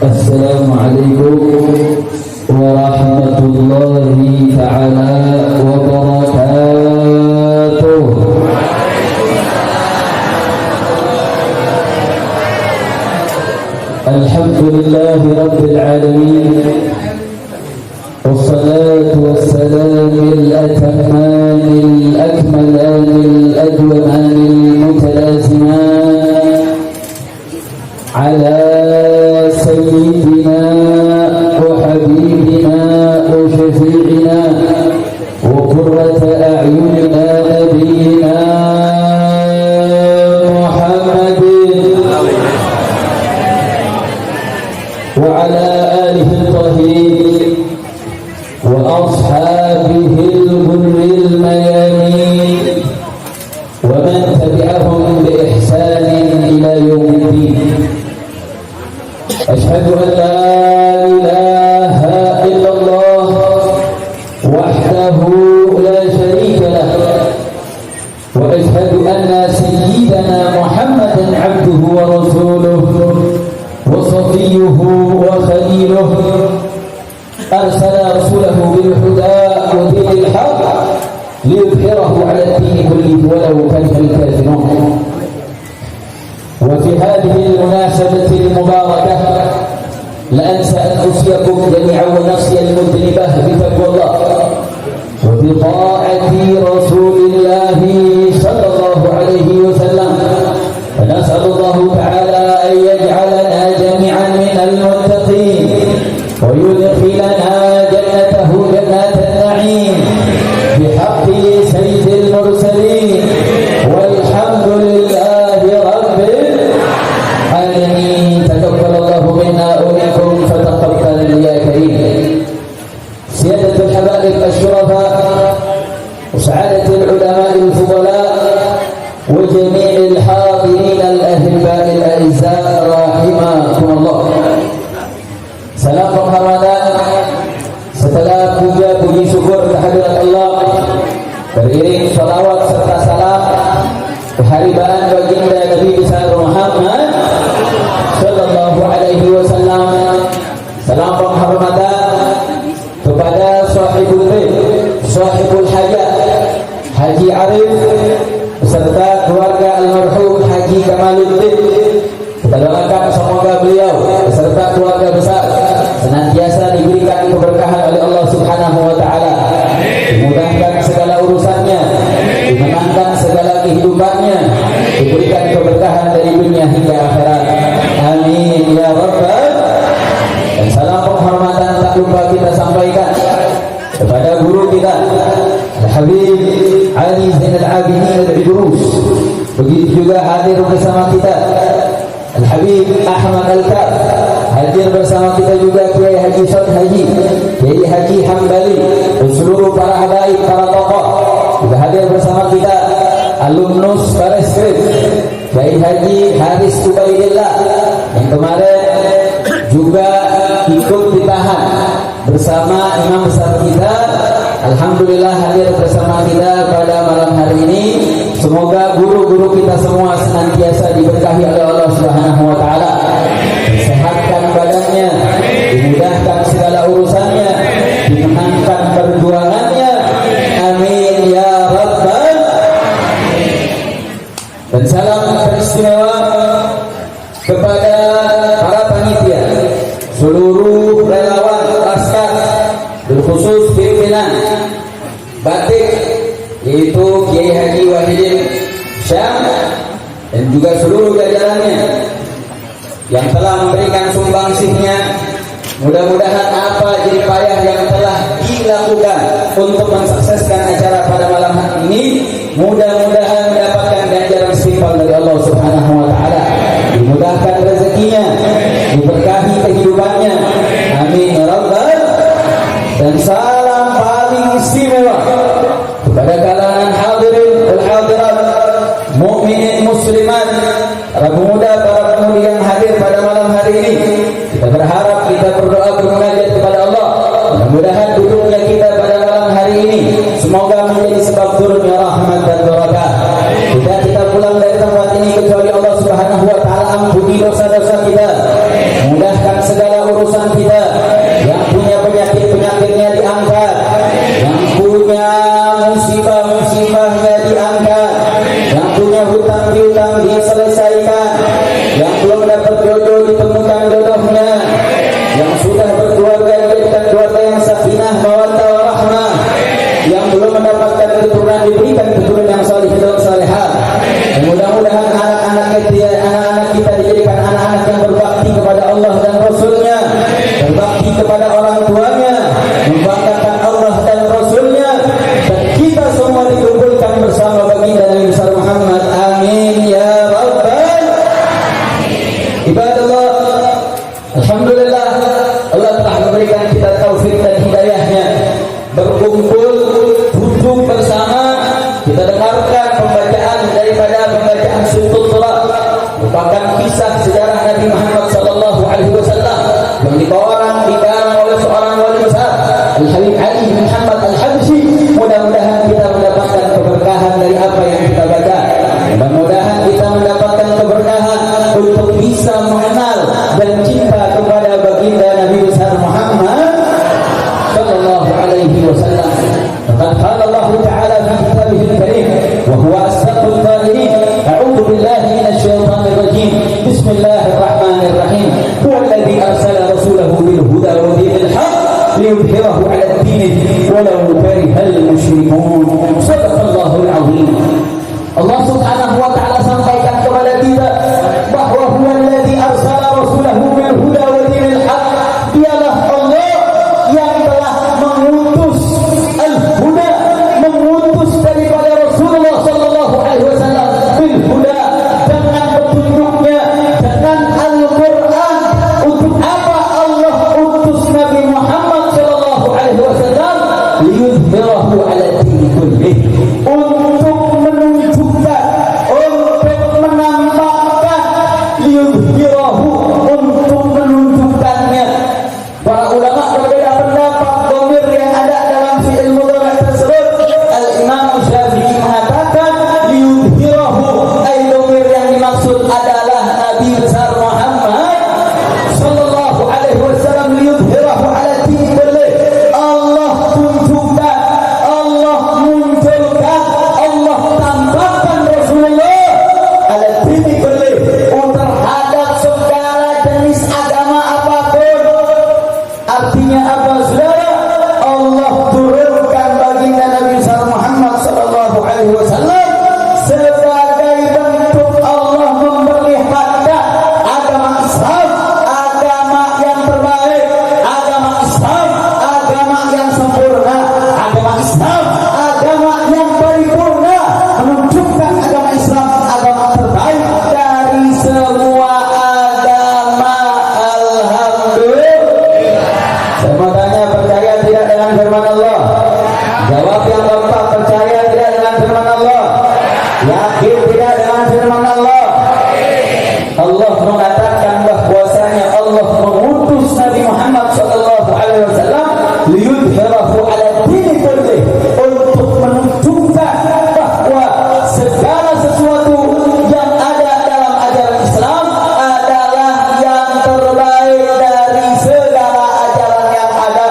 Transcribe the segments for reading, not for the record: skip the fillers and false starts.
Assalamualaikum warahmatullahi ta'ala wabarakatuh. Alhamdulillahi rabbil alamin, wassalatu wassalamul atammanil akmalanil adwamanil mutalaziman ala سيدنا وحبيبنا وشفيعنا وقرة أعيننا نبينا محمد وعلى آله الطاهرين وأصحابه الغر الميامين ومن تبعهم بإحسان إلى يوم الدين. أشهد أن لا إله إلا الله وحده لا شريك له، وأشهد أن سيدنا محمدا عبده ورسوله وصفيه وخليله، أرسل رسوله بالهدى ودين الحق ليظهره على الدين كله ولو كره الكافرون. وفي هذه المناسبة المباركة لا أنسى أن أوصيكم جميعا ونفسي المذنبة بتقوى الله وبطاعة رسول الله صلى الله عليه وسلم، فنسأل الله تعالى أن يجعلنا جميعا من المتقين ويدخلنا جنته جنات النعيم بحق سيد المرسلين، والحمد لله رب العالمين. تقبل الله منا ومنكم فتقبل يا كريم. سيادة الحبائب الشرفاء وسعادة العلماء الفضلاء وجميع الحاضرين الأهباء الأعزاء رحمكم الله. Salam penghormatan setelah puja puji syukur kehadirat Allah, beriring salawat serta salam keharibaan baginda Nabi besar Muhammad sallallahu alaihi wasallam. Salam penghormatan kepada sahibul bait, sahibul hajat Haji Arif beserta keluarga almarhum Haji Kamaluddin. Kita doakan semoga beliau beserta keluarga besar senantiasa diberikan keberkahan oleh Allah Subhanahu wa taala, dimudahkan segala urusannya, dimenangkan segala kehidupannya, diberikan keberkahan dari dunia hingga akhirat. Amin ya rabbal. Dan salam penghormatan tak lupa kita sampaikan kepada guru kita Al-Habib Ali Zainal Abidin Al-Idrus. Begitu juga hadir bersama kita Al-Habib Ahmad Al-Kaf, hadir bersama kita juga Kiai Haji Sod Haji, Kiai Haji Hambali, dan seluruh para habaib, para tokoh. Juga hadir bersama kita alumnus Bareskrim Kiai Haji Haris Ubaidillah yang kemarin juga ikut ditahan bersama imam besar kita. Alhamdulillah hadir bersama kita pada malam hari ini. Semoga guru-guru kita semua senantiasa diberkahi oleh Allah Subhanahu wa taala, disehatkan badannya, dimudahkan segala urusannya, dimenangkan perjuangannya. Amin ya rabbal. Dan salam teristimewa kepada para panitia, seluruh relawan laskar, berkhusus pimpinan batik yaitu Kiai Haji Wahidin Syam dan juga seluruh jajarannya, yang telah memberikan sumbangsihnya. Mudah-mudahan apa jerih payah yang telah dilakukan untuk mensukseskan acara pada malam hari ini, mudah-mudahan mendapatkan ganjaran setimpal dari Allah Subhanahu wa taala. Dimudahkan rezekinya, diberkahi kehidupannya. Amin ya rabbal. Dan salam paling istimewa kepada kalangan hadirin wal hadirat, mukminin muslimat, para pemuda, para pemudi yang hadir pada malam hari ini. Kita berharap, kita berdoa, bermunajat kepada Allah, mudah-mudahan duduknya kita pada malam hari ini semoga menjadi sebab turunnya rahmat dan barakah. Kita pulang dari tempat ini kecuali Allah Subhanahu wa taala ampuni dosa-dosa kita, mudahkan segala urusan kita. Yang punya penyakit-penyakitnya diangkat, yang punya musibah-musibahnya diangkat, yang punya hutang-hutang diselesaikan, yang belum dapat jodoh ditemukan jodohnya, yang sudah berkeluarga dijadikan keluarga yang sakinah mawaddah warahmah, yang belum mendapatkan keturunan diberikan keturunan yang saleh dan salehah. Mudah-mudahan anak-anak kita dijadikan anak-anak yang berbakti kepada Allah dan Rasulnya, berbakti kepada orang tuanya, membanggakan Allah dan Rasulnya, dan kita semua dikumpulkan bersama baginda Nabi besar Muhammad. Amin ya rabbal ibadallah. Alhamdulillah, Allah telah memberikan kita taufik dan hidayahnya berkumpul duduk bersama. Kita dengarkan pembacaan daripada pembacaan Suratul Talaq, merupakan kisah sejarah Nabi Muhammad sallallahu alaihi wasallam yang dikarang oleh seorang wali besar, Al-Habib Ali bin Muhammad Al-Habsyi. Mudah-mudahan kita mendapatkan keberkahan dari apa yang kita baca. Mudah-mudahan kita mendapatkan keberkahan untuk bisa mengenal dan cinta kepada baginda Nabi besar Muhammad sallallahu alaihi wasallam. Qad qala Allah Ta'ala fi kitabihil karim wa huwa asdaqul qa'ilin. A'udzu billahi minasy syaithanir rajim. Bismillahirrahmanirrahim. Huwa alladzi arsala rasulahu bil huda wa dinil haqq liyudhhirahu 'ala ad-din walau karihal musyrikun. Shadaqallahul 'azim. Allah Subhanahu wa taala sampaikan kepada kita bahwa huwa alladzi arsala rasulahu bil huda wa dinil haqq. Dialah Allah yang telah mengutus al-huda, mengutus daripada Rasulullah sallallahu alaihi wasallam bil huda, dengan petunjuknya, dengan Al-Qur'an. Untuk apa Allah utus Nabi Muhammad sallallahu alaihi wasallam? Liyudhhirahu 'ala ad-din kullih, untuk menunjukkan, untuk menampakkan, liyudhhirahu, untuk menunjukkannya. Para ulama berbeda pendapat dhamir yang ada dalam fi'il mudhari' tersebut. Al-Imam Syafi'i mengatakan liyudhhirahu, ay dhamir yang dimaksud adalah Nabi besar Muhammad sallallahu alaihi wasallam. Liyudhhirahu 'ala din kullih, Allah tunjukkan, Allah munculkan, Allah tampakkan Rasulullah 'ala din kullih, terhadap segala jenis agama apapun. Artinya apa, saudara? Allah turunkan baginda Nabi besar Muhammad sallallahu alaihi wasallam sebagai bentuk Allah memperlihatkan agama Islam, agama yang terbaik, agama Islam, agama yang sempurna, agama Islam, agama yang paripurna, menunjukkan agama Islam agama terbaik dari semua agama. Alhamdulillah. Saya mau tanya, percaya tidak dengan firman Allah? Jawab yang lengkap. Percaya tidak dengan firman Allah? Yakin tidak dengan firman Allah? Allah mengatakan bahwasanya Allah mengutus Nabi Muhammad sallallahu alaihi wasallam liyudhhirahu 'ala din kullih, untuk menunjukkan bahwa segala sesuatu yang ada dalam ajaran Islam adalah yang terbaik dari segala ajaran yang ada,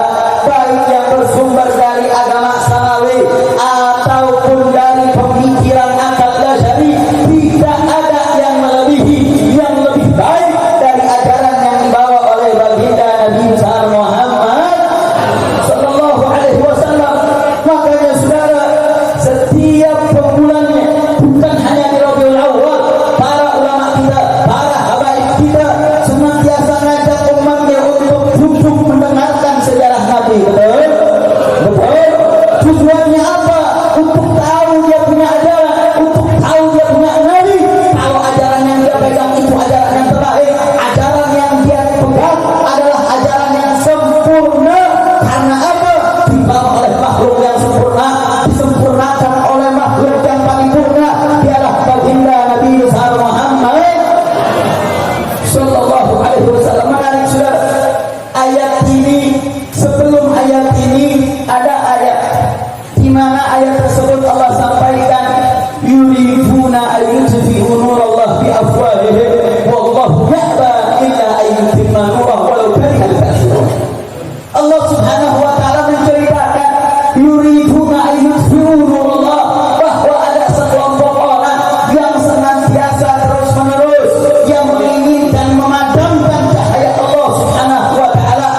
baik yang bersumber dari agama samawi ataupun dari pemikiran akal dasyari. Tidak ada yang melebihi, yang lebih baik dari ajaran yang dibawa oleh baginda Nabi besar Muhammad sallallahu Sallallahu Alaihi Wasallam. Menarik saudara, ayat ini, sebelum ayat ini ada ayat di mana ayat tersebut Allah sampaikan yuriduna ayyutfi'u nurallah bi afwahihim wallahu ya'ba illa ayyutimma nurahu walau karihal kafirun. Allah Subhanahu wa taala menceritakan yuriduna ayyutfi'u nurallah, bahwa ada sekelompok orang yang senantiasa terus-menerus yang menginginkan memadamkan cahaya Allah Subhanahu wa taala,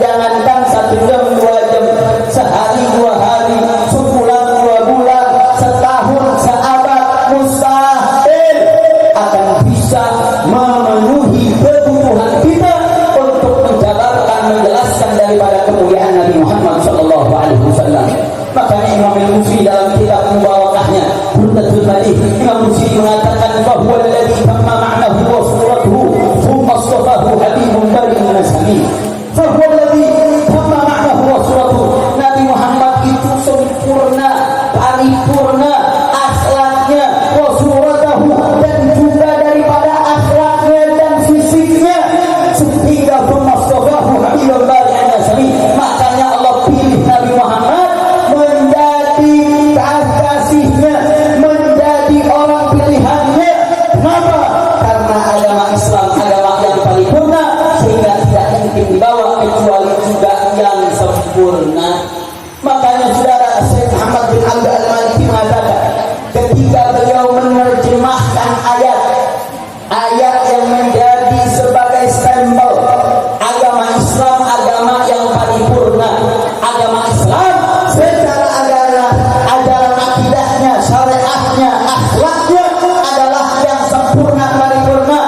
Jangankan 1 jam 2 jam, sehari 2 hari, sebulan 2 bulan, setahun, seabad, mustahil akan bisa memenuhi kebutuhan kita untuk menjabarkan, menjelaskan daripada kemuliaan Nabi Muhammad sallallahu alaihi wasallam. Makanya Imam Al-Busiri dalam kitab Mubarakahnya Burdatul Madih, Imam Busiri mengatakan bahwa alladzi tamma ma'nahu wa suratuhu thumma astafahu habibun bari'un nasami. Bahwa alladzi tamma ma'nahu wa suratuhu, Nabi Muhammad itu sempurna, paripurna akhlaknya, wa suratuhu, dan juga daripada akhlaknya dan fisiknya, sehingga thumma astafahu habibun bari'un nasami. Makanya Allah pilih Nabi Muhammad menjadi kasihnya, menjadi orang pilihannya. Kenapa? Karena agama Islam agama yang paripurna, sehingga tidak mungkin dibawa kecuali juga yang sempurna. Makanya saudara Syekh Muhammad bin Abdul Al-Maliki mengatakan, ketika beliau menerjemahkan ayat yang menjadi sebagai stempel agama Islam, agama yang paripurna, agama Islam secara ajaran akidahnya, syariatnya, akhlaknya adalah yang sempurna, paripurna.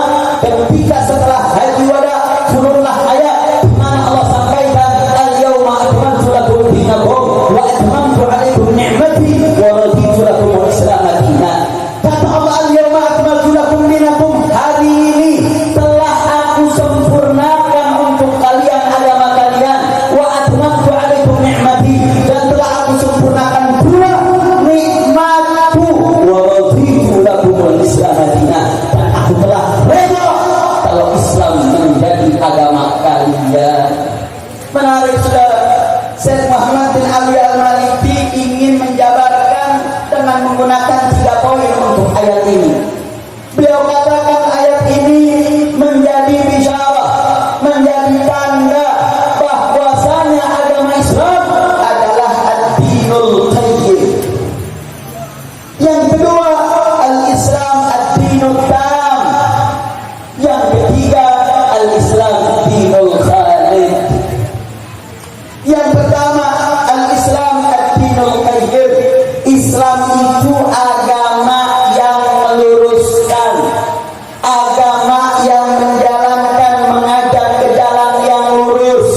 Ketika setelah haji wada turunlah ayat di mana Allah sampaikan, al-yauma akmaltu lakum dinakum wa atmamtu alaikum ni'mati wa raditu lakum al-islam dinan. Kata Allah, al-yauma akmaltu lakum dinakum, hari ini telah aku sempurnakan untuk kalian agama kalian, wa atmamtu alaikum ni'mati, dan telah aku sempurnakan pula nikmatku, wa raditu lakum al-islam dinan, dan aku telah reda kalau Islam menjadi agama kalian. Menarik saudara, Syekh Muhammad bin Abdul Al-Maliki ingin menjabarkan dengan menggunakan 3 poin untuk ayat ini. Beliau katakan ayat ini menjadi bisyarah, menjadi tanda bahwasanya agama Islam adalah ad-dinul qayyim. Yang kedua, al-Islam ad-dinul tam. Yang ketiga, al-Islam dinul khalid. Yang pertama, al-Islam ad-dinul qayyim. Islam itu agama yang meluruskan, agama yang menjalankan, mengajak ke jalan yang lurus,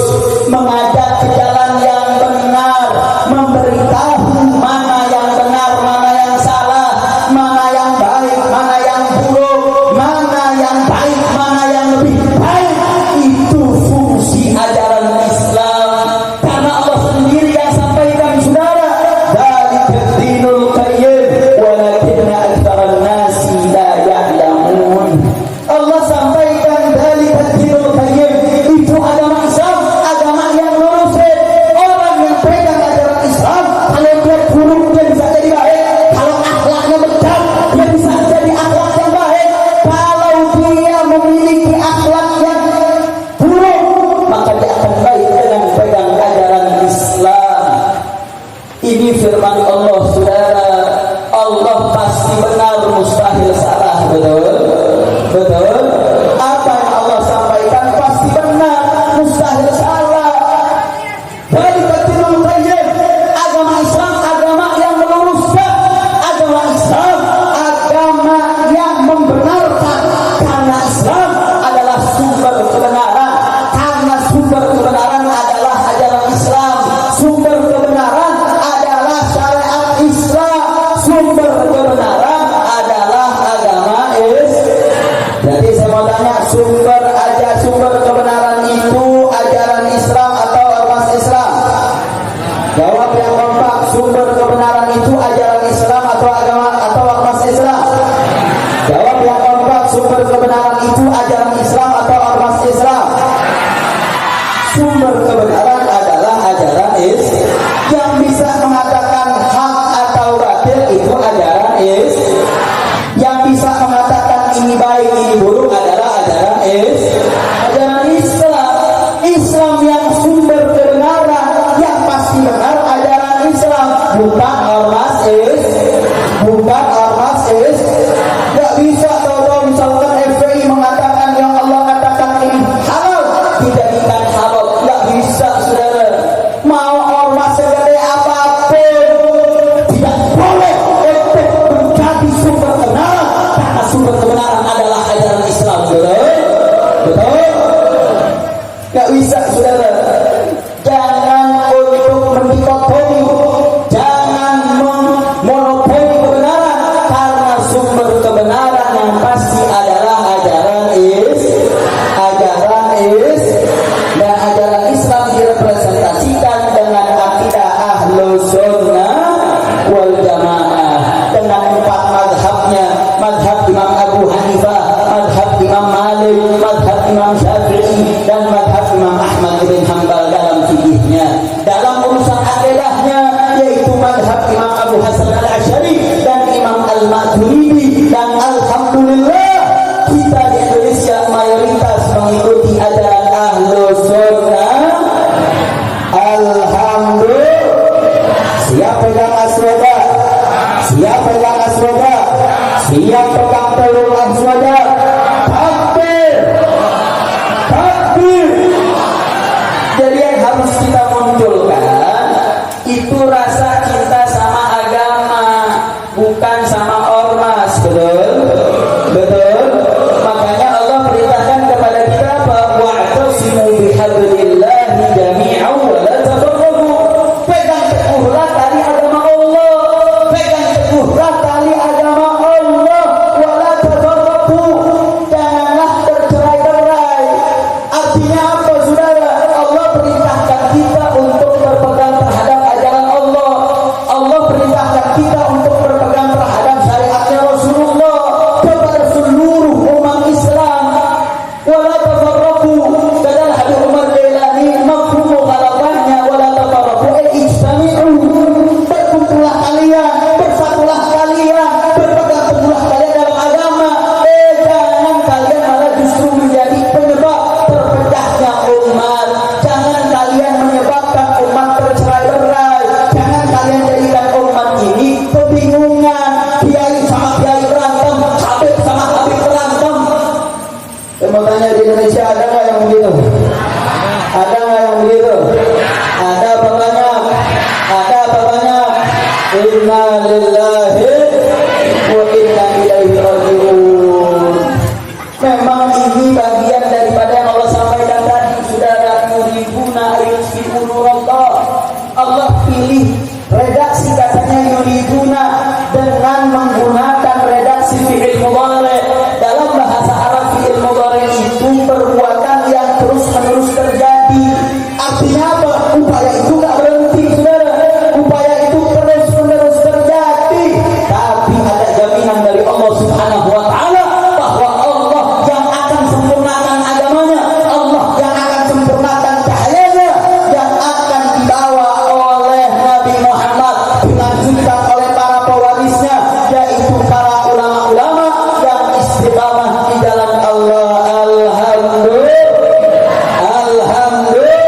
mengajak ke jalan yang benar, memberitahu mana yang benar, mana yang salah, mana yang baik, mana yang buruk, mana yang baik, mana yang lebih baik. Itu fungsi ajaran Islam. Karena Allah sendiri yang sampaikan, saudara, dzalika dinul qayyim walakinna aktsara nasi la ya'lamun. Allah sampaikan dzalika dinul qayyim, itu agama Islam, agama yang lurus. Orang yang pegang ajaran Islam, kalau dia buruk dia bisa jadi baik, kalau akhlaknya benar dia bisa jadi akhlak yang baik. Kalau dia memiliki akhlak yang buruk, maka dia akan baik dengan pegang ajaran Islam. Ini firman Allah, saudara. Allah pasti benar, mustahil salah. Betul? Betul? Apa yang Allah sampaikan pasti benar, mustahil salah. Dari dinul qayyim, agama Islam agama yang meluruskan, agama Islam agama yang membenarkan. Karena Islam adalah sumber kebenaran, karena sumber kebenaran adalah ajaran Islam, sumber kebenaran adalah syariat Islam, sumber kebenaran adalah agama Islam. Jadi saya mau tanya, sumber kebenaran itu ajaran Islam atau ormas Islam? dalam urusan akidahnya, yaitu mazhab Imam Abu Hasan Al-Asy'ari dan Imam Al-Maturidi. Dan alhamdulillah kita di Indonesia mayoritas mengikuti ajaran Ahlus Sunnah. Alhamdulillah. Siap pegang aswada, siap pegang aswada, siap pegang telur aswada. Takbir, takbir. Jadi yang harus kita munculkan itu rasa cinta sama agama, bukan sama ormas. Betul? Betul? Makanya Allah perintahkan kepada kita bahwa wa'tasimu bihablillahi jami'an wa la tafarraqu. Pegang teguhlah tali agama Allah, pegang teguhlah tali agama Allah, wa la tafarraqu. Janganlah tercerai-berai. Artinya apa, saudara? Allah perintahkan kita untuk berpegang terhadap ajaran Allah. Allah perintahkan kita untuk berpegang terhadap syariatnya Rasulullah kepada seluruh umat Islam. Wala tafarraqu. Kata Habib Umar Jailani, mafhum ghalabahnya wala tafarraqu ijtami'u. Berkumpullah kalian, bersatulah kalian, berpegang teguhlah kalian dalam agama. Jangan kalian malah justru menjadi penyebab terpecahnya umat. Jangan kalian menyebabkan umat tercerai-berai. Jangan kalian jadikan umat ini kebingungan. Kiai sama kiai berantem, Habib sama Habib berantem. Saya mau tanya, di Indonesia ada nggak yang begitu? Ada nggak yang begitu? Ada apa banyak? Ada apa banyak? Inna lillahi wa inna ilaihi raji'un. Memang ini bagian daripada yang Allah sampaikan tadi, saudara. Yuribuna ayusfi'u nurallah. Allah pilih redaksi katanya yuribuna dengan menggunakan redaksi fi'il mudhari'. Dalam bahasa Arab fi'il mudhari' itu perbuatan yang terus-menerus terjadi. Artinya apa? Upaya itu enggak berhenti, saudara. Upaya itu terus-menerus terjadi. Tapi ada jaminan dari Allah Subhanahu wa taala bahwa Allah yang akan sempurnakan agamanya, Allah yang akan sempurnakan cahayanya, yang akan dibawa oleh Nabi Muhammad, dilanjutkan oleh para pewarisnya, yaitu para ulama-ulama yang istiqamah di jalan Allah. Alhamdulillah. Alhamdulillah.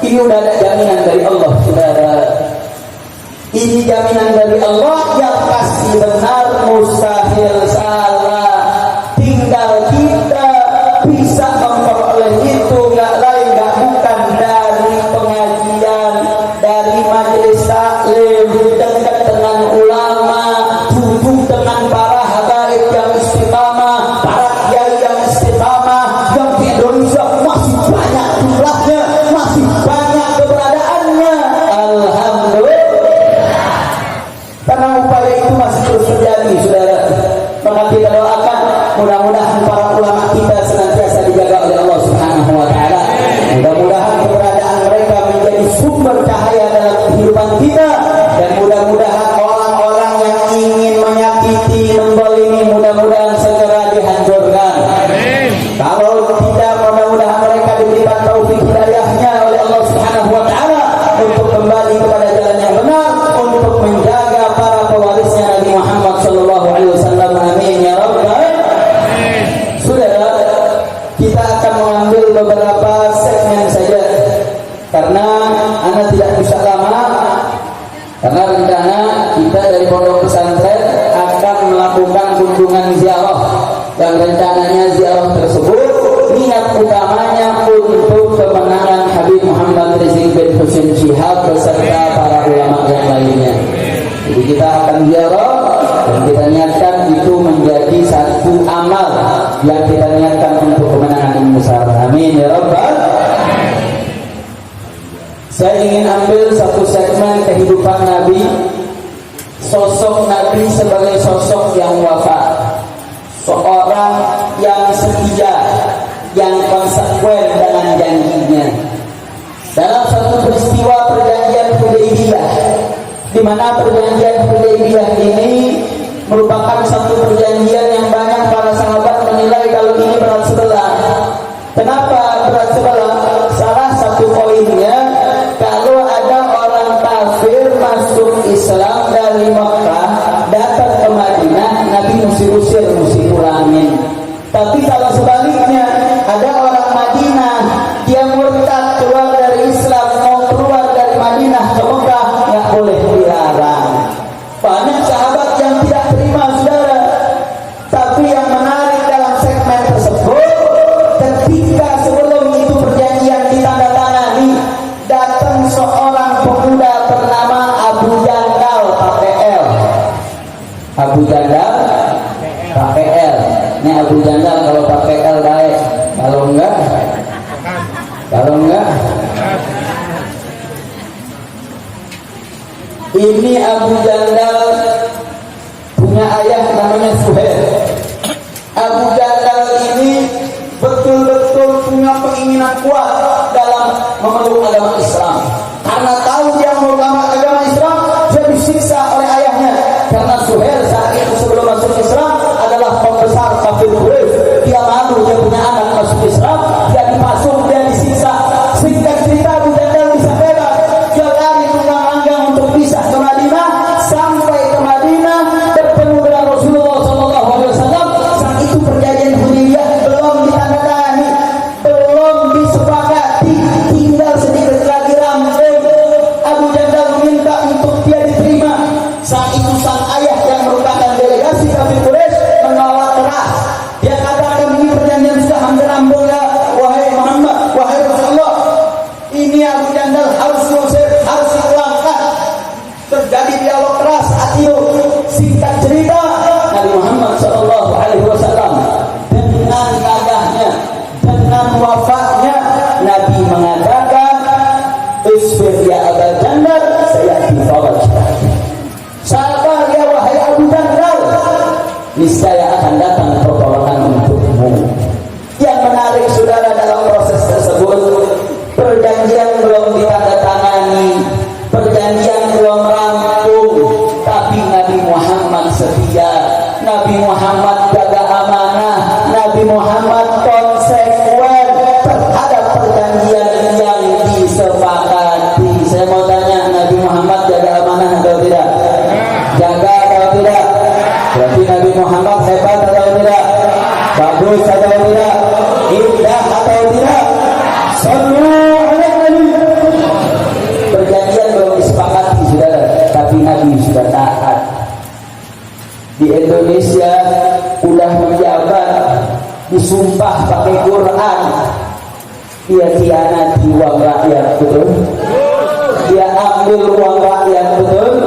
Ini udah ada jaminan dari Allah, saudara. Ini jaminan dari Allah yang pasti benar, mustahil salah. Tinggal kita bisa memperoleh itu, nggak lain nggak bukan dari pengajian, dari majelis taklim, dekat dengan ulama, duduk dengan para habaib yang istiqamah, para kiai yang istiqamah, yang di Indonesia masih banyak jumlahnya, masih banyak keberadaannya. Alhamdulillah. Karena upaya itu masih terus terjadi, saudara. Maka kita doakan mudah-mudahan para ulama kita senantiasa dijaga oleh Allah Subhanahu wa taala. Mudah-mudahan keberadaan mereka menjadi sumber cahaya dalam kehidupan kita, dan mudah-mudahan orang-orang yang ingin menyakiti, menzalimi, mudah-mudahan segera dihancurkan. Kalau tidak, mudah-mudahan mereka diberikan taufik hidayahnya oleh Allah Subhanahu wa taala untuk kembali kepada jalan yang benar, untuk menjaga para pewarisnya Nabi Muhammad sallallahu alaihi wasallam. Amin ya rabbal alamin. Saudara, kita akan mengambil beberapa segmen saja karena Anda tidak bisa lama, karena rencana kita dari pondok pesantren akan melakukan kunjungan ziarah, dan rencananya ziarah tersebut niat utamanya untuk kemenangan Habib Muhammad Rizik bin Husain Shihab beserta para ulama yang lainnya. Jadi kita akan ziarah dan kita niatkan itu menjadi satu amal yang kita niatkan untuk kemenangan yang besar. Amin ya rabbal. Saya ingin ambil satu segmen kehidupan Nabi, sosok Nabi sebagai sosok yang wafa, seorang yang setia, yang konsekuen dengan janjinya. Dalam satu peristiwa perjanjian Hudaybiyah, di mana perjanjian Hudaybiyah ini merupakan satu perjanjian yang banyak para sahabat menilai kalau ini berat sebelah. Kenapa berat sebelah? Salah satu poinnya yang bernama Abu Jandal pakai L. Abu Jandal pakai L. Ini Abu Jandal kalau pakai L baik, kalau enggak ini Abu Jandal punya ayah namanya Suhail. Abu Jandal ini betul-betul punya keinginan kuat dalam memeluk agama Islam. Karena tahu dia memeluk agama Islam, dia disiksa oleh ayahnya. Karena Suhail saat itu sebelum masuk Islam adalah pembesar kafir Quraisy. Dia malu dia punya anak masuk Islam, dia dipasung, dia disiksa. Singkat cerita Abu Jandal bisa bebas. Dia lari tunggang langgang untuk bisa ke Madinah. Sampai ke Madinah bertemu dengan Rasulullah SAW. Saat itu perjanjian Hudaybiyah belum ditandatangani, belum disepakati, tinggal sedikit lagi rampung. Abu Jandal meminta untuk dia diterima. Saat itu sang ayah yang merupakan delegasi kafir Quraisy menolak keras. Dia katakan ini perjanjian sudah hampir rampung ya, wahai Muhammad, wahai Rasulullah. Ini Abu Jandal harus diusir, harus dipulangkan. Terjadi dialog keras saat itu. Singkat cerita, Nabi Muhammad SAW dengan gagahnya, dengan wafatnya, Nabi mengatakan, "Isbir ya Abu Jandal, saya difaraj." Sabar ya wahai Abu Jandal, niscaya akan datang pertolongan untukmu. Yang menarik saudara dalam proses tersebut, perjanjian belum ditandatangani, perjanjian belum rampung, tapi Nabi Muhammad setia, Nabi Muhammad jaga amanah, Nabi Muhammad konsekuen terhadap perjanjian yang disepakati. Saya mau tanya, Nabi Muhammad jaga amanah atau tidak? Jaga atau tidak? Berarti Nabi Muhammad hebat atau tidak? Bagus atau tidak? Indah atau tidak? Sallu alaihi Nabi. Perjanjian belum disepakati saudara, tapi Nabi sudah taat. Di Indonesia udah menjabat, disumpah pakai Quran, dia khianati uang rakyat, betul? Dia ambil uang rakyat, betul?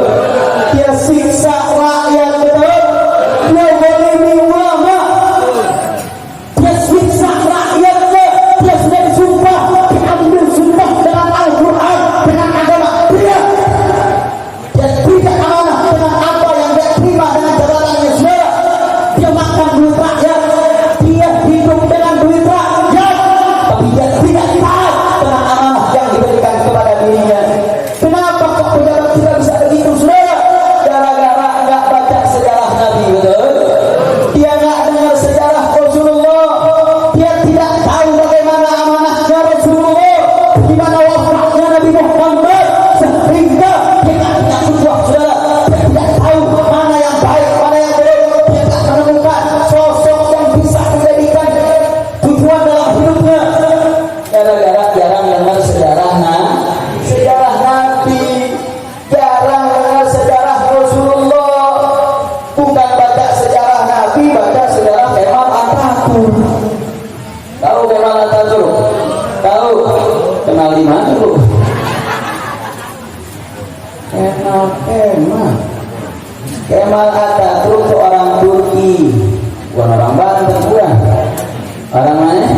Dia siksa rakyat, betul? Dia zalimi ulama, dia siksa rakyat, dia sudah disumpah, diambil sumpah dengan Al-Quran, dengan agama dia tidak amanah dengan apa yang dia terima dengan jabatannya saudara. Dia makan duit rakyat, dia hidup dengan duit rakyat, tapi dia tidak taat dengan amanah yang diberikan kepada dirinya. Kenapa kok pejabat tidak bisa begitu saudara? Gara-gara enggak baca sejarah Nabi, betul? Dia enggak dengar sejarah Rasulullah, dia tidak tahu bagaimana amanahnya Rasulullah, bagaimana wafatnya Nabi Muhammad, sehingga dia tidak punya uswah saudara. Dia tidak tahu mana yang baik, mana yang buruk. Dia tidak menemukan sosok yang bisa menjadikan tujuan dalam hidupnya. Gara-gara jarang dengar sejarah Nabi, jarang dengar sejarah Rasulullah. Bukan baca sejarah Nabi, baca sejarah Kemal Atatürk. Tahu Kemal Atatürk? Tahu? Kenal di mana bu? Kemal Atatürk itu orang Turki, bukan orang Banten, bukan. Orang mana?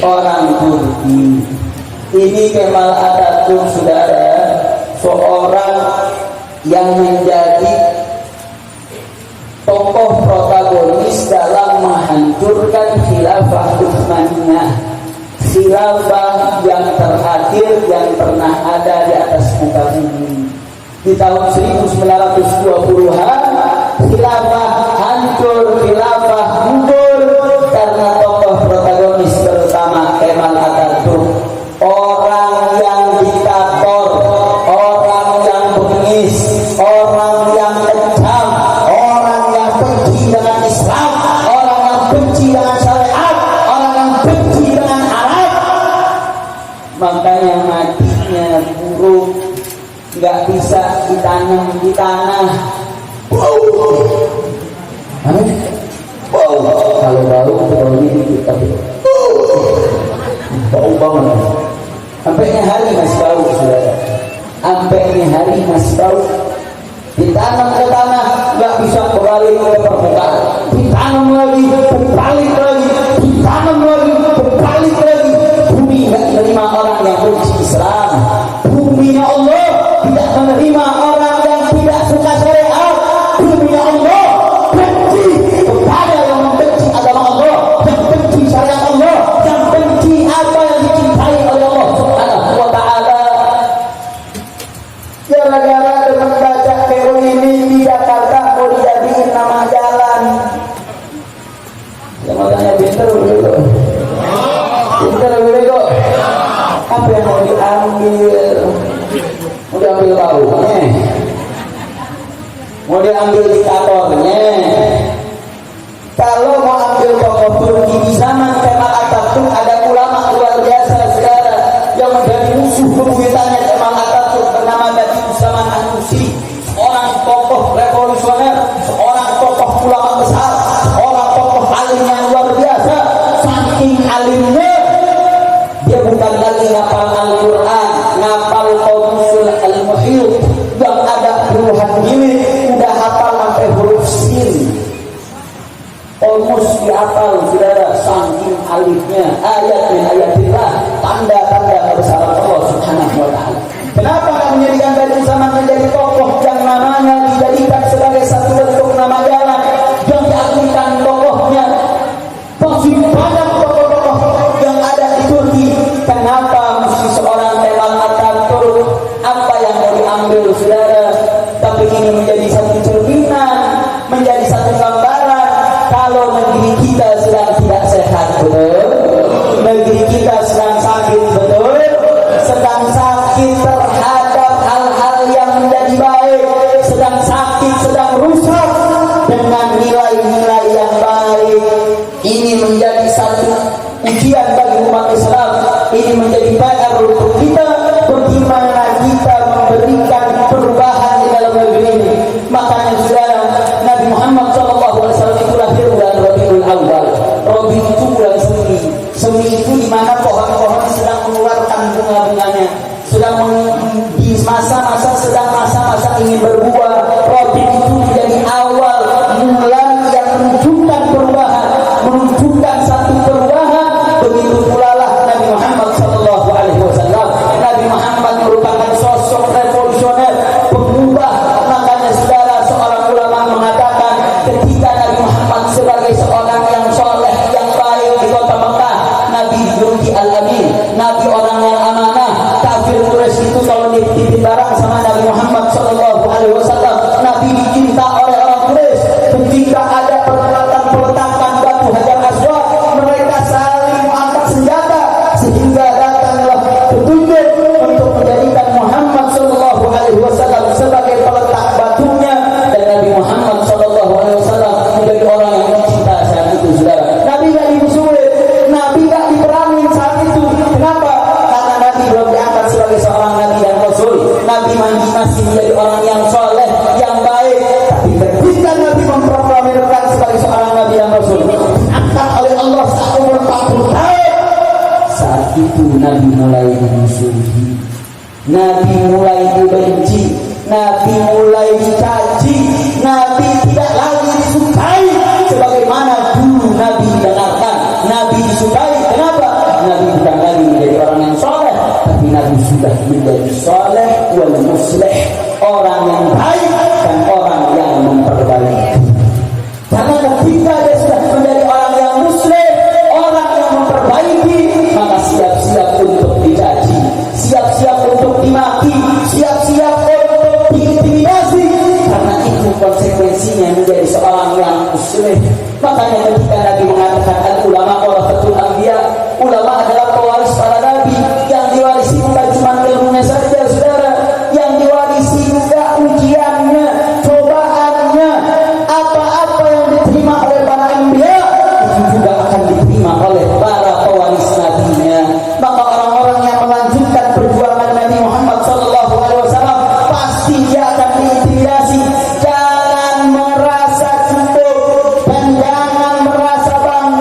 Orang Turki. Ini Kemal Atatürk saudara, seorang yang menjadi tokoh protagonis dalam menghancurkan khilafah Utsmaniyah, khilafah yang terakhir yang pernah ada di atas muka bumi. Di tahun 1920-an khilafah hancur, khilafah mundur karena tokoh protagonis terutama Kemal Atatürk, orang yang diktator, orang yang bengis, orang yang kejam, orang yang benci dengan Islam, orang yang benci dengan syariat, orang yang benci dengan Arab. Makanya matinya buruk, nggak bisa ditanam di tanah. Wow. Wow. Kalau bau ini dikit tapi bau banget. Sampainya hari masih bau saudara. sampai ini hari masih bau. Ditanam ke tanah nggak bisa kembali ke permukaan, ditanam lagi berbalik lagi, ditanam lagi berbalik lagi. Bumi nggak menerima orang yang benci Islam, bumi ya Allah tidak menerima orang yang tidak suka syariat, bumi ya Allah benci kepada yang membenci agama Allah, yang benci syariat Allah, yang benci apa yang dicintai oleh Allah Subhanahu wa Ta'ala. Gara-gara dengan baca Peru ini di Jakarta mau dijadiin nama jalan. Yang makanya pinter dulu, pinter dulu. Apa yang mau diambil? Mau diambil baunya, mau diambil diktatornya. Kalau mau ambil tokoh Turki di zaman Kemal Atatürk, ada ulama luar biasa saudara yang menjadi musuh bebuyutannya Kemal Atatürk bernama Nabi Zaman An-Nusri, seorang tokoh revolusioner, seorang tokoh ulama besar, seorang tokoh alim yang luar biasa. Saking alimnya dia bukan lagi ngapal Al-Quran, ngapal Qamusul Al-Muhyit yang ada puluhan jilid, udah hafal sampai huruf sin. Qamus dihafal saudara, saking alimnya. Ayat min ayatillah, tanda-tanda kebesaran Allah Subhanahu wa Ta'ala. Kenapa nggak menjadikan Badiul Zaman menjadi tokoh yang namanya dijadikan sebagai satu bentuk nama jalan yang diagungkan tokohnya? Masih banyak tokoh-tokoh yang ada di Turki. Kenapa mesti seorang Kemal Atatürk? Apa yang mau diambil saudara? Tapi ini menjadi satu cerminan, menjadi satu gambaran kalau negeri kita sedang tidak sehat, betul? Negeri kita sedang sakit, betul? Sedang sakit terhadap hal-hal yang menjadi baik, sedang sakit, sedang rusak dengan nilai-nilai yang baik. Ini menjadi satu ujian bagi umat Islam. Ini menjadi PR untuk kita, bagaimana kita memberikan perubahan di dalam negeri ini. Makanya saudara, Nabi Muhammad SAW itu lahir bulan Rabiul Awal. Rabi itu bulan semi. Semi itu di mana pohon-pohon sedang mengeluarkan bunga-bunganya, sedang di masa-masa sedang masa-masa ingin berbuah. Rabi itu menjadi awal bulan yang menunjukkan perubahan, menunjukkan satu perubahan. Begitu pula lah Nabi Muhammad SAW. Nabi Muhammad merupakan sosok revolusioner, pengubah. Makanya saudara, seorang ulama mengatakan ketika Nabi Muhammad sebagai seorang yang soleh, yang baik di kota Mekah, Nabi Yurki Al-Amin, Nabi orang yang amanah. Kafir Quraisy itu kalau dititip barang sama Nabi Muhammad SAW, Nabi dicinta oleh orang Quraisy. Ketika ada peletakan batu Hajar Aswad, mereka saling mengangkat senjata sehingga datanglah petunjuk untuk menjadikan Muhammad SAW sebagai peletak batunya, dan Nabi Muhammad SAW menjadi orang yang mencinta saat itu saudara. Nabi gak dimusuhin, Nabi gak diperangin saat itu. Kenapa? Karena Nabi belum diangkat sebagai seorang Nabi dan Rasul. Nabi masih menjadi orang yang soleh, yang baik. Tapi ketika Nabi memproklamirkan sebagai seorang Nabi dan Rasul, diangkat oleh Allah saat umur 40 tahun, saat itu Nabi mulai dimusuhi, Nabi mulai dibenci, Nabi mulai dicaci, Nabi tidak lagi disukai sebagaimana dulu Nabi dengarkan. Nabi disukai, kenapa? Nabi bukan lagi menjadi orang yang soleh, tapi Nabi sudah menjadi soleh wal muslih, orang yang baik dan orang yang memperbaiki. Karena ketika dia sudah menjadi orang yang muslim, orang yang memperbaiki, maka siap-siap untuk dicaci, siap-siap untuk dimaki, siap-siap untuk diintimidasi. Karena itu konsekuensinya menjadi seorang yang muslim. Makanya ketika Nabi mengatakan al-ulama warasatul anbiya, ulama adalah pewaris para nabi. Yang diwarisi bukan cuma ilmunya saja saudara, yang diwarisi juga ujiannya, cobaannya. Apa-apa yang diterima oleh para anbiya itu juga akan diterima oleh para pewaris nabinya. Maka orang-orang yang melanjutkan perjuangan Nabi Muhammad SAW pasti dia akan diintimidasi. Jangan merasa cukup dan jangan merasa bangga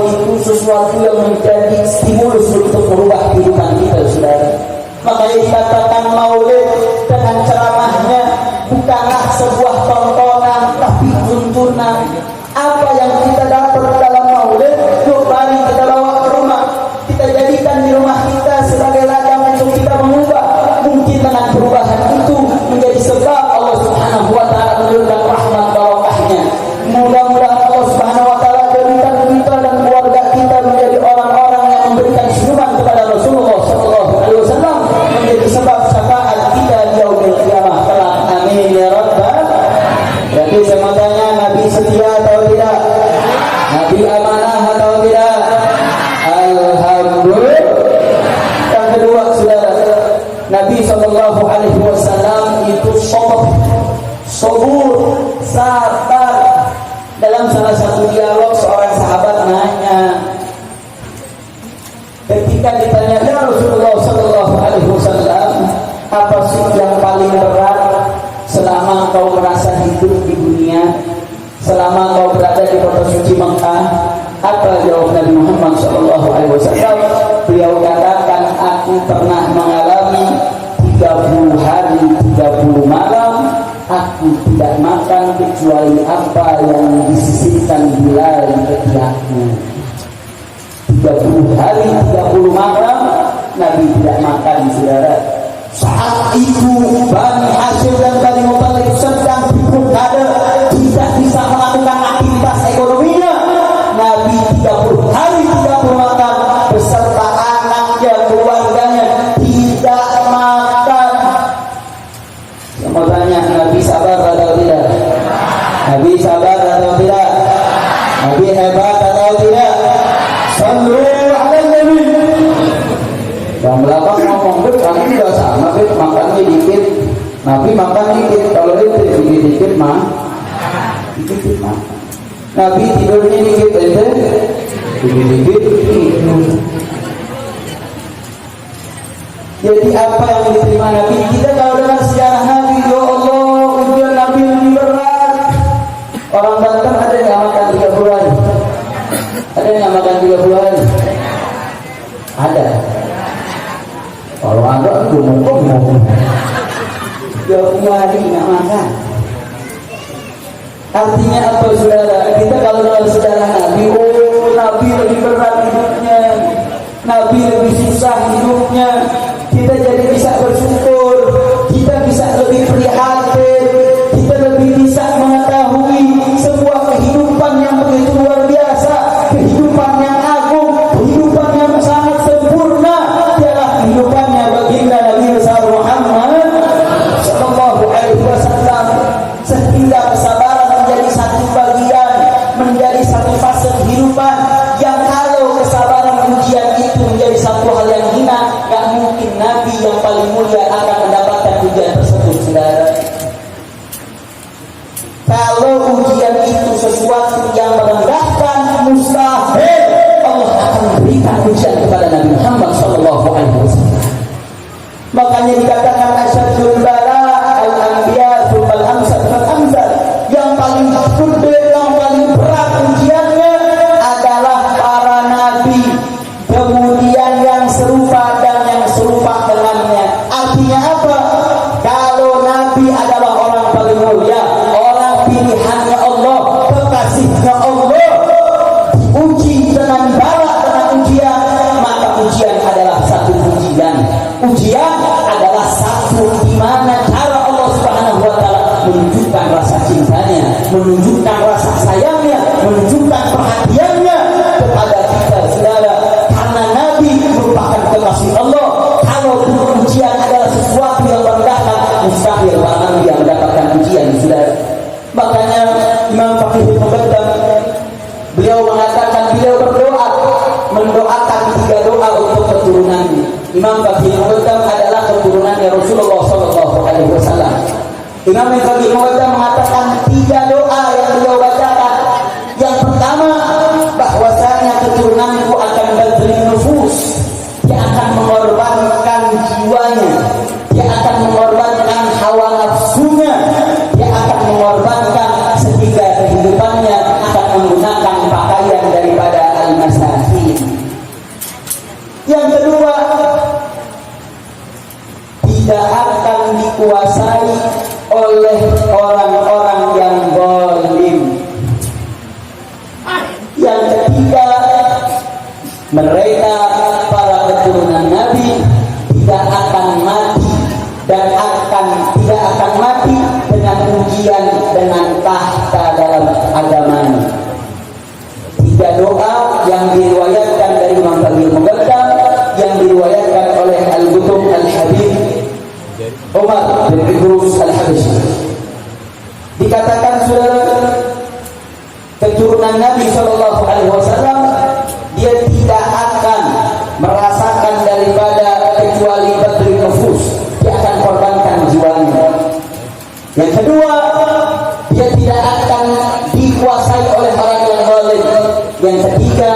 itu sesuatu yang menjadi stimulus untuk merubah kehidupan kita, saudara. Makanya dikatakan maulid dengan ceramahnya bukanlah sebuah tontonan, tapi tuntunan. Apa yang kita dapat dalam maulid, yuk mari kita bawa ke rumah. Kita jadikan di rumah kita sebagai ladang untuk kita mengubah. Mungkin dengan perubahan itu menjadi sebab Allah Subhanahu wa taala menurunkan rahmat barokahnya. Mudah-mudahan Allah Subhanahu wa taala jadikan kita dan keluarga kita menjadi orang-orang yang memberikan senyuman kepada Rasulullah sallallahu alaihi wasallam, menjadi sebab syafaat kita di yaumil qiyamah kelak. Amin ya rabbal. Jadi saya tanya, Nabi setia atau tidak? Nabi amanah atau tidak? Alhamdulillah. Yang kedua, saudara, Nabi sallallahu alaihi wasallam itu sabur, sabar. Dalam salah satu dialog seorang sahabat nanya, ketika ditanya, ya Rasulullah sallallahu alaihi wasallam, apa sih yang paling berat selama kau merasa hidup di dunia, selama kau berada di kota suci Mekah? Apa jawab Nabi Muhammad sallallahu alaihi wasallam? Beliau katakan, aku pernah mengalami 30 hari 30 malam aku tidak makan kecuali apa yang disisihkan Bilal ketiakku. 30 hari 30 malam Nabi tidak makan, saudara. Saat itu Bani Hashim dan Bani Muthalib sedang berada, tidak bisa melakukan aktivitas ekonominya. Nabi 30 hari 30 malam beserta anaknya, keluarganya tidak makan. Saya mau tanya, Nabi sabar atau tidak? Nabi sabar atau tidak? Nabi hebat atau tidak? Sallu ala Nabi. Yang belakang ngomong, kami juga sama, makannya dikit. Nabi makan dikit, kalau dikit mah dikit mah. Nabi tidurnya dikit aja, dikit tidur. Jadi apa yang diterima Nabi? Kita kalau dengar sejarah Nabi, ya Allah, ujian Nabi lebih berat. Orang Banten ada yang makan 3 bulan, ada yang makan 3 bulan, ada. Kalau ada, aku ngomong, ya hari nggak makan. Artinya apa, saudara? Kita kalau dengar sejarah Nabi, oh Nabi lebih berat hidupnya, Nabi lebih susah hidupnya. Kita jadi bisa bersyukur, kita bisa lebih prihatin, kita lebih bisa mengetahui sebuah kehidupan yang begitu luar biasa, kehidupan yang agung, kehidupan yang sangat sempurna ialah kehidupannya baginda Nabi besar Muhammad sallallahu alaihi wasallam. Sehingga kesabaran menjadi satu bagian, menjadi satu fase kehidupan yang kalau kesabaran ujian itu menjadi satu hal yang hina, gak mungkin Nabi yang paling mulia akan mendapatkan ujian tersebut, saudara. Kalau ujian itu sesuatu yang merendahkan, mustahil Allah akan memberikan ujian kepada Nabi Muhammad sallallahu alaihi wasallam. Makanya dikatakan asyadul bala al-anbiya tsummal amsal fal amsal. Yang paling gede, yang paling berat ujiannya adalah para nabi, kemudian yang serupa dan yang serupa dengannya. Artinya apa? Kalau nabi adalah orang paling mulia, orang pilihannya Allah, kekasihnya Allah, diuji dengan bala, dengan ujian, maka ujian adalah satu ujian. Ujian adalah satu di mana cara Allah Subhanahu wa taala menunjukkan rasa cintanya, menunjukkan rasa sayangnya, menunjukkan perhatiannya kepada kita, saudara. Karena Nabi merupakan kekasih Allah. Kalau ujian adalah sesuatu yang merendahkan, mustahil para nabi yang mendapatkan ujian, saudara. Makanya Imam Faqih Muqaddam beliau mengatakan, beliau berdoa, mendoakan 3 doa untuk keturunannya. Imam Faqih Muqaddam adalah keturunannya Rasulullah sallallahu alaihi wasallam. Imam Faqih Muqaddam mengatakan 3 doa yang beliau bacakan. Yang pertama, bahwasanya keturunanku akan badrin nufus. Dia akan mengorbankan jiwanya, dia akan mengorbankan hawa nafsunya, dia akan mengorbankan sehingga kehidupannya akan menggunakan pakaian daripada al-mas dikuasai oleh orang-orang yang zalim. Yang ketiga, mereka para keturunan Nabi tidak akan mati dan tidak akan mati dengan ujian dengan tahta dalam agamanya. Tiga doa yang diriwayatkan dari Imam Tabir Muqaddam, yang diriwayatkan oleh Al-Qutub Al-Habib Umar bin Idrus Al-Habsyi. Dikatakan saudara, keturunan Nabi SAW dia tidak akan merasakan daripada kecuali badri nufus, dia akan korbankan jiwanya. Yang kedua, dia tidak akan dikuasai oleh orang yang zalim. Yang ketiga,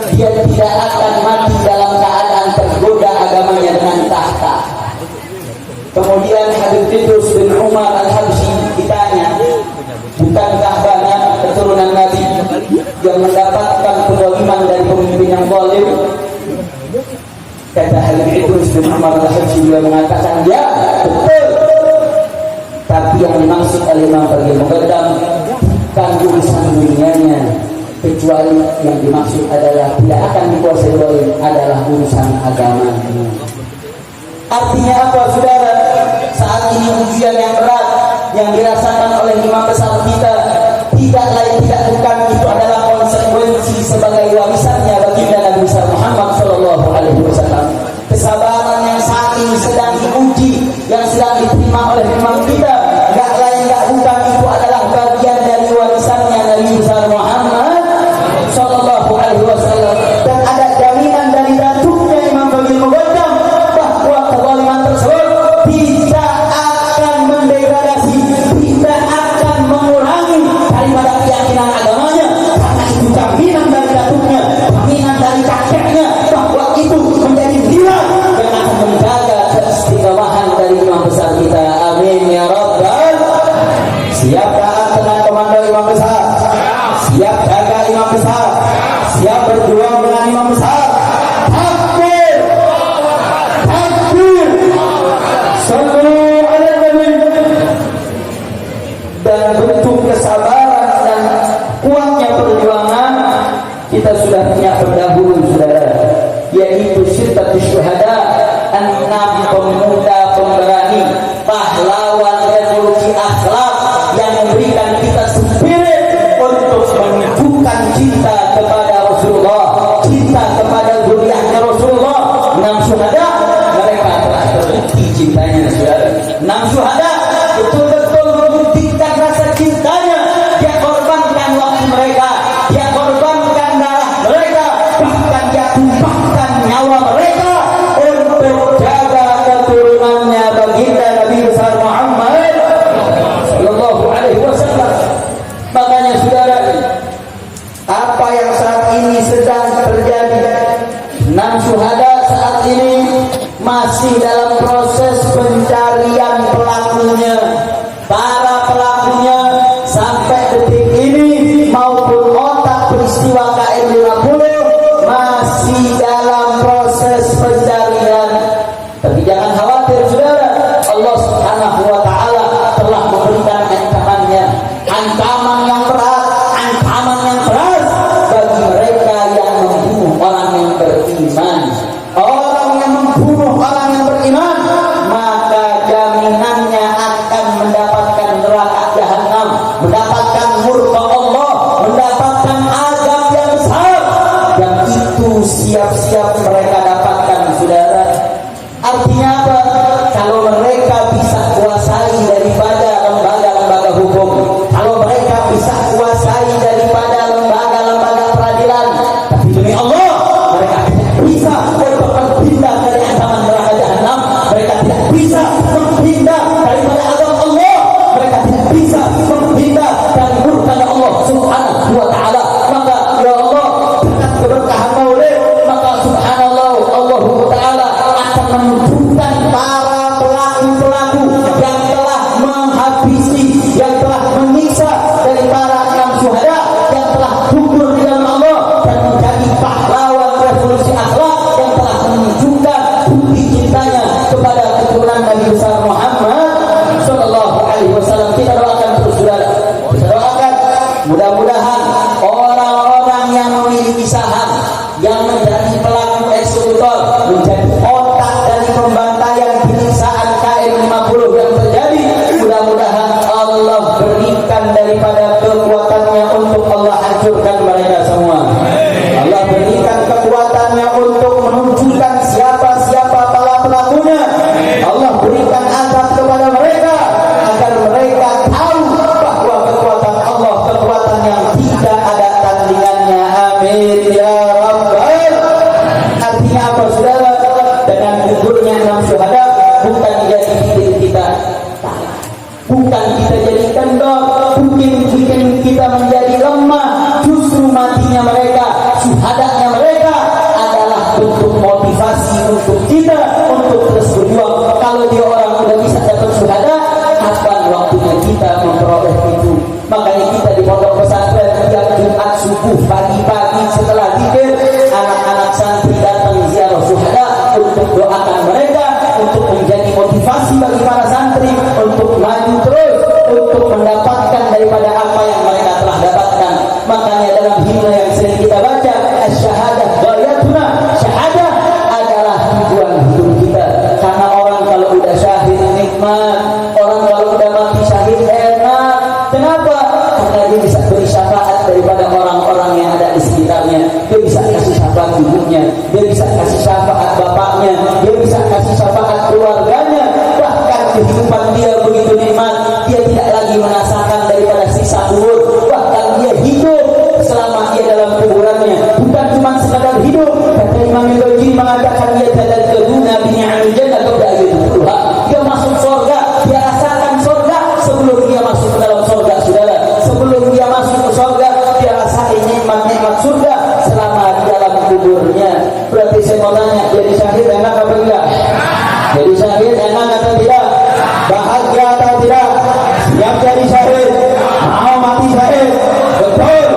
dia tidak akan mati dalam keadaan tergoda agamanya dengan tahta. Kemudian Habib Idrus bin Umar Al-Habsyi ditanya, bukankah banyak keturunan Nabi yang mendapatkan kezaliman dari pemimpin yang zalim? Kata Habib Idrus bin Umar Al-Habsyi juga mengatakan, ya betul. Tapi yang dimaksud oleh Imam Tabir Muqaddam bukan urusan dunianya, kecuali yang dimaksud adalah tidak akan dikuasai zalim adalah urusan agamanya. Artinya apa saudara? Saat ini ujian yang berat yang dirasakan oleh imam besar kita tidak lain tidak bukan itu adalah konsekuensi sebagai warisannya baginda Nabi besar Muhammad sallallahu alaihi wasallam. Kesabaran yang saat ini sedang diuji, yang sedang diterima oleh imam kita, enggak lain enggak bukan itu adalah bagian dari warisannya Nabi besar Muhammad sallallahu alaihi wasallam. Dan ada jaminan dari datuknya Imam Tabir Muqaddam bahwa kezaliman tersebut tidak akan mendegradasi, tidak akan mengurangi daripada keyakinan agamanya, karena itu jaminan dari datuknya, jaminan dari kakeknya bahwa itu menjadi nilai yang akan menjaga keistiqomahan dari imam besar kita. Amin ya rabbal. Siap taat dengan komando imam besar, siap jaga imam besar, siap berjuang dengan imam besar. Takbir, takbir, sallu ala nabi. Dan bentuk kesabaran dan kuatnya perjuangan kita sudah punya terdahulu saudara, yaitu Sittatus Syuhada, 6 pemuda pemberani, pahlawan revolusi akhlak yang memberikan kita spirit untuk menunjukkan cinta kepada Rasulullah, cinta kepada zuriatnya Rasulullah. 6 syuhada mereka telah terbukti cintanya saudara. 6 syuhada betul-betul membuktikan rasa cintanya. Dia korbankan waktu mereka, dia korbankan darah mereka, bahkan dia tumpahkan nyawa mereka untuk jaga keturunannya baginda Nabi besar Muhammad sallallahu alaihi wasallam. Makanya saudara, apa yang saat ini sedang terjadi, 6 syuhada saat ini masih dalam proses pencarian pelakunya. Para pelakunya sampai detik ini maupun otak peristiwa KM 50 masih dalam proses pencarian. Tapi jangan khawatir saudara, Allah Subhanahu wa taala telah memberikan ancamannya, ancaman yang berat, ancaman yang keras bagi mereka yang membunuh orang yang beriman. Orang yang membunuh orang yang beriman, maka jaminannya akan mendapatkan neraka jahanam, mendapatkan murka Allah, mendapatkan azab yang besar. Yang itu siap-siap mereka dapatkan saudara. Artinya apa? Kalau mereka bisa kuasai daripada lembaga-lembaga hukum, kalau mereka bisa kuasai daripada lembaga-lembaga peradilan, tapi demi Allah mereka tidak bisa untuk menghindar dari ancaman neraka jahanam. Mereka tidak bisa menghindar daripada azab Allah. Mereka tidak bisa menghindar dari murka Allah Subhanahu wa taala. Maka ya Allah, dengan keberkahan Maulid, maka subhanallah Allah taala akan menunjukkan para pelaku yang menjadi pelaku eksekutor, menjadi otak dari pembantaian penyiksaan KM50 yang terjadi. Mudah-mudahan Allah berikan daripada kekuatannya untuk Allah hancurkan mereka semua. Allah berikan kekuatannya untuk menunjukkan siapa-siapa para pelakunya. Allah berikan azab kepada mereka agar mereka tahu bahwa kekuatan Allah kekuatan yang tidak ada tandingannya. Amin ya rabbal. Artinya apa saudara? Dengan gugurnya 6 syuhada bukan jadi diri kita, bukan kita jadi kendor, bikin kita menjadi lemah. Justru matinya mereka, syuhadanya mereka adalah bentuk motivasi untuk kita untuk terus berjuang. Kalau dia orang udah bisa dapat syuhada, kapan waktunya kita memperoleh itu? Makanya kita di pondok pesantren tiap Jumat subuh pagi-pagi setelah zikir, anak-anak santri datang ziarah syuhada untuk doakan mereka, untuk menjadi motivasi bagi para santri untuk maju terus, untuk mendapatkan daripada apa yang mereka telah dapatkan. Makanya dalam himne yang sering kita baca, asy-syahadah ghayatuna, syahadah adalah tujuan hidup kita. Karena orang kalau udah syahid nikmat, orang kalau udah mati syahid enak. Kenapa? Karena dia bisa beri syafaat daripada orang-orang yang ada di sekitarnya. Dia bisa kasih syafaat ibunya, dia bisa kasih syafaat bapaknya, dia bisa kasih syafaat keluarganya. Bahkan kehidupan dia begitu nikmat, dia tidak lagi merasakan daripada siksa kubur. Bahkan dia hidup selama dia dalam kuburannya, bukan cuma sekadar hidup. Kata Imam Al-Ghazali mengatakan dia tidak terguna bi'amil jannah qabla ayyuha. Dia masuk surga, dia rasakan surga sebelum dia masuk ke dalam surga, saudara. Sebelum dia masuk ke surga, dia rasain nikmat-nikmat surga selama di dalam kuburnya. Berarti saya mau tanya, jadi syahid enak apa tidak? Jadi syahid enak atau tidak? Bahagia atau tidak? Siap jadi syahid? Mau mati syahid? Betul.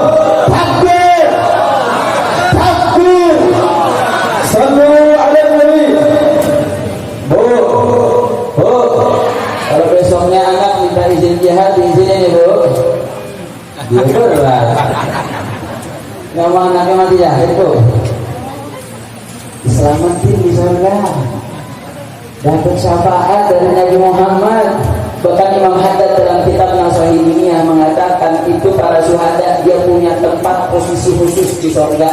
Takbir, takbir. Sallu ala Nabi. Bu, kalau besoknya anak minta izin jihad, diizinin ya bu. Jujur lah. Nggak mau anaknya mati syahid bu. Diselamatin di surga, dapat syafaat dari Nabi Muhammad. Bahkan Imam Haddad dalam kitab Sahih Dunia mengatakan itu para syuhada dia punya tempat posisi khusus di surga.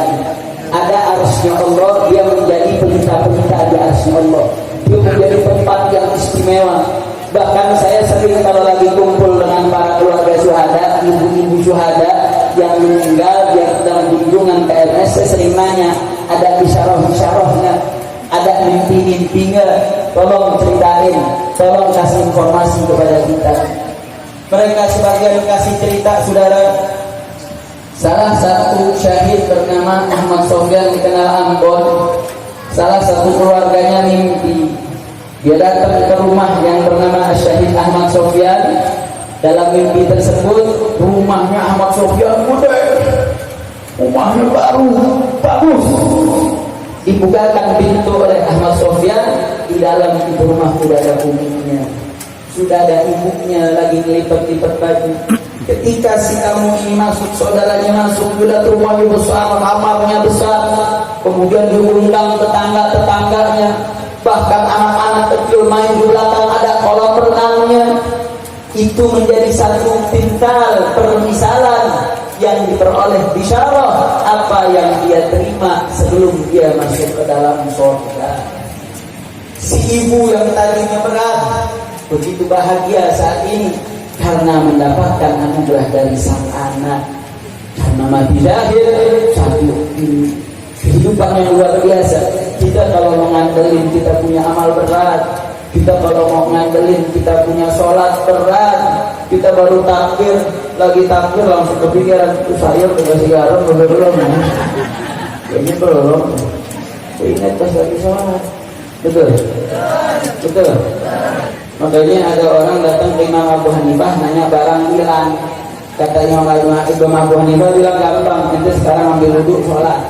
Ada arsy Allah, dia menjadi pelita-pelita di arsy Allah. Dia menjadi tempat yang istimewa. Bahkan saya sering kalau lagi kumpul dengan para keluarga syuhada, ibu-ibu syuhada yang meninggal dia dalam kunjungan KMS, saya sering nanya, ada isyarah-isyarahnya, ada mimpi-mimpinya, tolong ceritain, tolong kasih informasi kepada kita. Mereka sebagian kasih cerita, saudara. Salah satu syahid bernama Ahmad Sofyan dikenal Ambon. Salah satu keluarganya mimpi, dia datang ke rumah yang bernama Syahid Ahmad Sofyan. Dalam mimpi tersebut, rumahnya Ahmad Sofyan gede, rumahnya baru, bagus. Dibukakan pintu oleh Ahmad Sofyan, di dalam itu rumah sudah ada uminya, sudah ada ibunya lagi ngelipet-lipet baju. Ketika si kamu ini masuk, saudaranya masuk, sudah rumahnya besar, kamarnya besar. Kemudian diundang tetangga-tetangganya, bahkan anak-anak kecil main di belakang, ada kolam renangnya. Itu menjadi satu pintal permisalan yang diperoleh bisyarah apa yang dia terima sebelum dia masuk ke dalam surga. Si ibu yang tadinya berat begitu bahagia saat ini karena mendapatkan anugerah dari sang anak. Karena mati syahid, satu kehidupan yang luar biasa. Kita kalau mau ngandelin kita punya amal berat, kita kalau mau ngandelin kita punya sholat berat, kita baru takbir, lagi takbir langsung kepikiran itu saya udah kasih garam belum? Kayaknya belum. Ingat pas lagi sholat, betul? Betul. Makanya ada orang datang ke Imam Abu Hanifah nanya barang hilang. Kata Imam Abu Hanifah bilang gampang, nanti sekarang ambil wudhu sholat.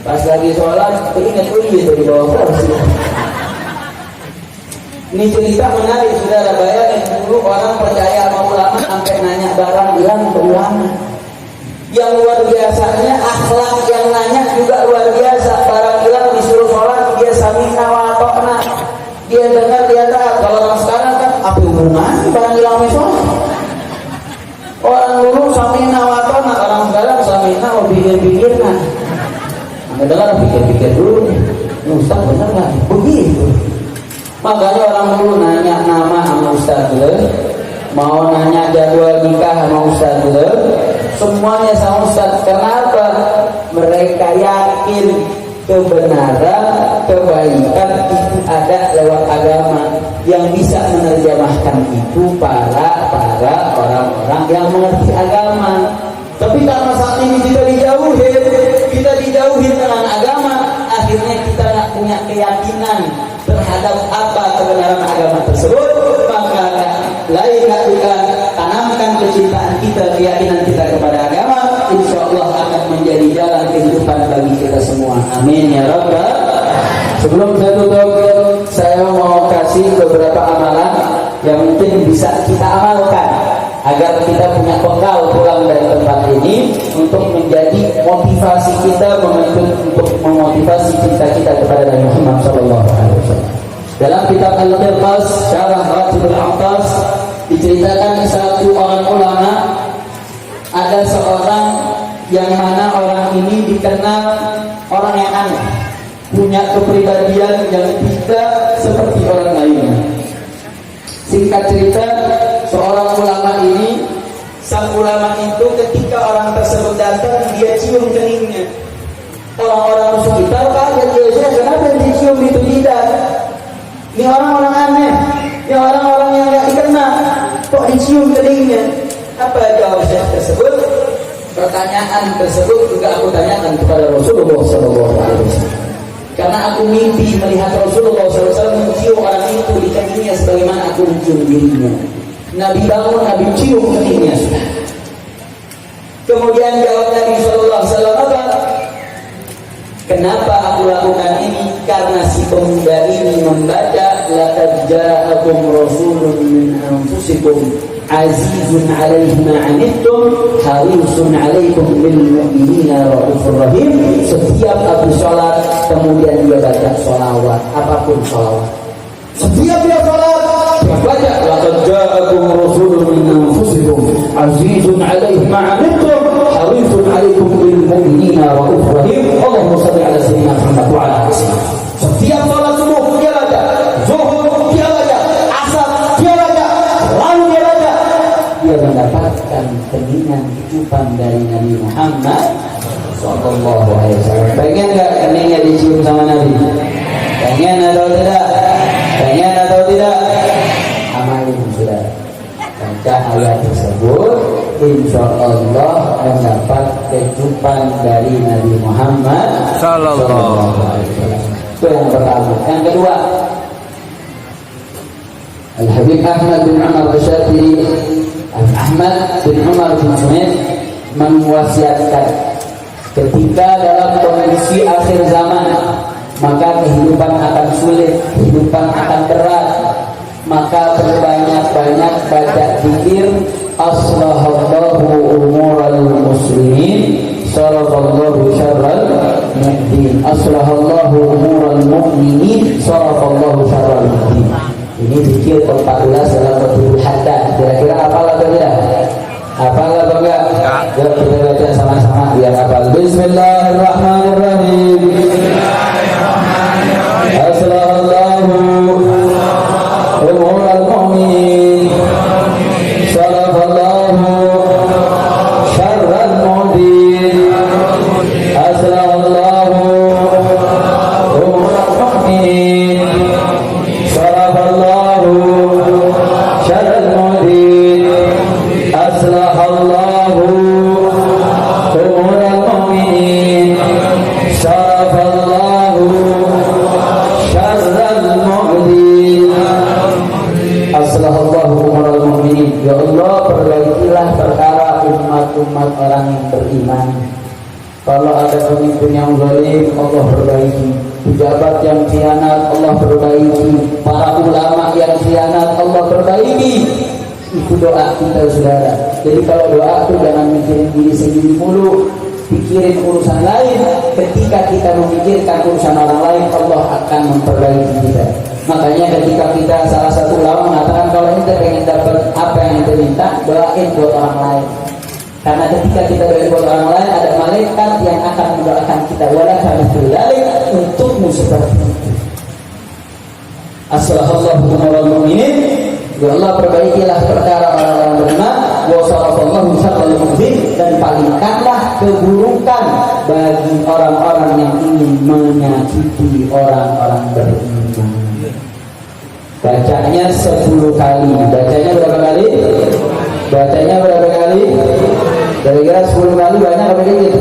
Pas lagi sholat, ingat itu di bawah kursi. Ini cerita menarik, saudara. Bayangin dulu orang percaya sama ulama sampai nanya barang hilang ke ulama. Yang luar biasanya akhlak yang nanya juga luar biasa. Barang bilang disuruh sholat dia samina wa ata'na, dia dengar dia taat. Kalau orang sekarang kan apa hubungannya barang bilang sholat? Orang dulu samina wa ata'na, orang sekarang samina wa pikir-pikirna. Anda dengar pikir-pikir dulu, Ustaz benar nggak? Begitu. Makanya orang dulu nanya nama sama Ustaz dulu, mau nanya jadwal nikah sama Ustaz dulu, semuanya sama Ustaz. Kenapa? Mereka yakin kebenaran, kebaikan itu ada lewat agama. Yang bisa menerjemahkan itu para orang-orang yang mengerti agama. Tapi karena saat ini kita dijauhin dengan agama, akhirnya kita nggak punya keyakinan terhadap apa kebenaran agama tersebut. Maka lain kita tanamkan kecintaan kita, keyakinan kita kepada agama, insya Allah akan menjadi jalan kehidupan bagi kita semua. Amin ya Rabbal. Sebelum saya tutup, saya mau kasih beberapa amalan yang mungkin bisa kita amalkan agar kita punya bekal pulang dari tempat ini untuk menjadi motivasi kita, untuk memotivasi cinta kita kepada Nabi Muhammad SAW. Dalam kitab Al-Qirtas Syarah Ratibul Aqtas diceritakan satu orang ulama, ada seorang yang mana orang ini dikenal orang yang aneh, punya kepribadian yang tidak seperti orang lainnya. Singkat cerita, seorang ulama ini, sang ulama itu ketika orang tersebut datang, dia cium keningnya. Orang-orang sekitar kaget, dia kenapa dicium itu tidak? Ini orang-orang aneh, ini orang-orang yang tidak dikenal, kok dicium keningnya? Apa jawab Syekh tersebut? Pertanyaan tersebut juga aku tanyakan kepada Rasulullah SAW. Karena aku mimpi melihat Rasulullah SAW mencium orang itu di kakinya sebagaimana aku mencium dirinya. Nabi bangun, Nabi cium kakinya. Kemudian jawab Nabi SAW, apa? Kenapa aku lakukan ini? Karena si pemuda ini membaca laqad ja'akum rasulun min anfusikum azizun 'alaihi ma 'anittum harisun 'alaikum bil mu'minina raufur rahim. Setiap habis salat kemudian dia baca sholawat, apapun sholawat. Setiap dia salat dia baca laqad ja'akum rasulun min anfusikum azizun 'alaihi ma 'anittum harisun 'alaikum bil mu'minina raufur rahim. Allahumma shalli 'ala sayyidina Muhammad wa 'ala alihi. Setiap salat subuh dia baca, zuhur dia baca, asar dia baca, lalu dia baca, dia mendapatkan keningan kecupan dari Nabi Muhammad Sallallahu Alaihi Wasallam. Pengen nggak keningnya dicium sama Nabi? Pengen atau tidak? Pengen atau tidak? Amalin sudah. Baca ayat tersebut, insya Allah mendapat kecupan dari Nabi Muhammad Sallallahu Alaihi Wasallam. Itu yang pertama. Yang kedua, Al-Habib Ahmad bin Umar Al-Syafi'i, Ahmad bin Umar bin Suhaib mewasiatkan ketika dalam kondisi akhir zaman, maka kehidupan akan sulit, kehidupan akan berat, maka berbanyak-banyak baca zikir aslahallahu umural muslimin sarafallahu syarral mu'min, aslahallahu umural mu'minin sarafallahu syarral mu'min. Ini zikir ke-14 dalam Fathul Haddad. Kira-kira hafal atau tidak? Hafal atau enggak? Yuk kita baca sama-sama biar hafal. Bismillahirrahmanirrahim. Aslahallahu umural mu'minin sarafallahu syarral mu'min, aslahallahu umural mu'minin sarafallahu syarral mu'min, aslahallahu umural mu'minin sarafallahu syarral mu'min, aslahallahu umural mu'minin. Ya Allah, perbaikilah perkara umat-umat orang yang beriman. Kalau ada pemimpin yang zalim, Allah perbaiki. Pejabat yang khianat, Allah perbaiki. Para ulama yang khianat, Allah perbaiki. Itu doa kita saudara. Jadi kalau doa itu jangan mikirin diri sendiri mulu, pikirin urusan lain. Ketika kita memikirkan urusan orang lain, Allah akan memperbaiki kita. Makanya ketika kita, salah satu ulama mengatakan kalau ente pengen dapat apa yang ente minta, doain buat orang lain. Karena ketika kita doain buat orang lain, ada malaikat yang akan mendoakan kita. Wala kami berdalik untukmu seperti itu. Assalamualaikum warahmatullahi wabarakatuh. Ya Allah, perbaikilah perkara orang-orang beriman, wa sallallahu syarrul mu'min, dan palingkanlah keburukan bagi orang-orang yang ingin menyakiti orang-orang beriman. Bacanya 10 kali. Bacanya berapa kali? Bacanya berapa kali? Kira-kira 10 kali. Banyak apa dikit?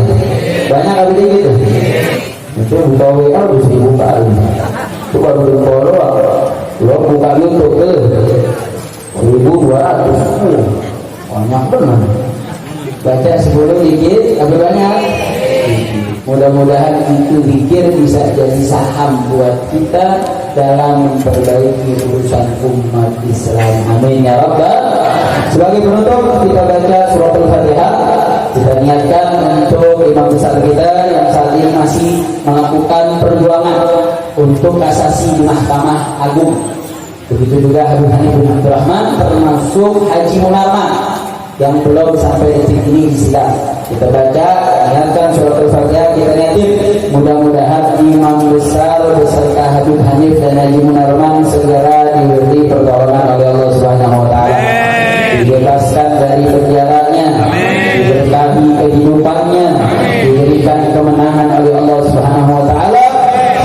Banyak apa dikit? Itu buka WA udah 1000 kali. Itu baru di follow, lo buka YouTube 1200. Banyak benar. Baca 10 dikit, tapi banyak. Mudah-mudahan itu zikir bisa jadi saham buat kita dalam memperbaiki urusan umat Islam. Amin ya Rabbal. Sebagai penutup kita baca surat Al-Fatihah. Kita niatkan untuk imam besar kita yang saat ini masih melakukan perjuangan untuk kasasi di Mahkamah Agung. Begitu juga Habib Hanif bin Abdurrahman, termasuk Haji Munarman yang belum sampai detik ini disidang. Kita baca, niatkan surat Al-Fatihah, kita niatin mudah-mudahan imam besar beserta Habib Hanif dan Haji Munarman segera diberi pertolongan oleh Allah Subhanahu wa taala. Dibebaskan dari penjaranya, diberkahi kehidupannya, diberikan kemenangan oleh Allah Subhanahu wa taala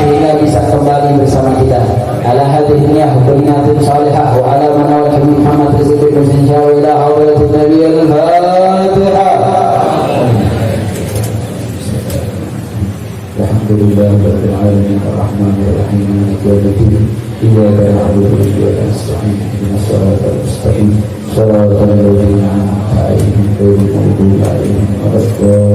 sehingga bisa kembali bersama kita. Ala hadhihi niyyah binatin salihah wa ala manawati Muhammad rizqi min ila hawlatin nabiyil Fatihah. Alhamdulillahirabbil alamin arrahmanir rahim maliki yaumiddin iyyaka na'budu wa iyyaka nasta'in ihdinas siratal mustaqim siratal ladzina an'amta 'alaihim ghairil maghdubi 'alaihim waladdallin.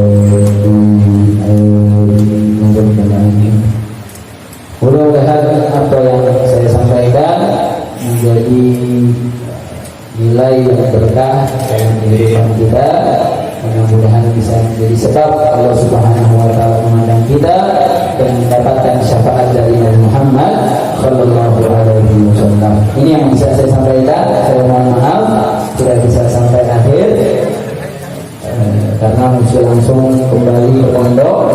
Mudah-mudahan apa yang saya sampaikan menjadi nilai yang berkah dalam kehidupan kita. Mudah-mudahan bisa menjadi sebab Allah Subhanahu wa taala memandang kita dan mendapatkan syafaat dari Nabi Muhammad sallallahu alaihi wasallam. Ini yang bisa saya sampaikan. Saya mohon maaf tidak bisa sampai akhir karena mesti langsung kembali ke pondok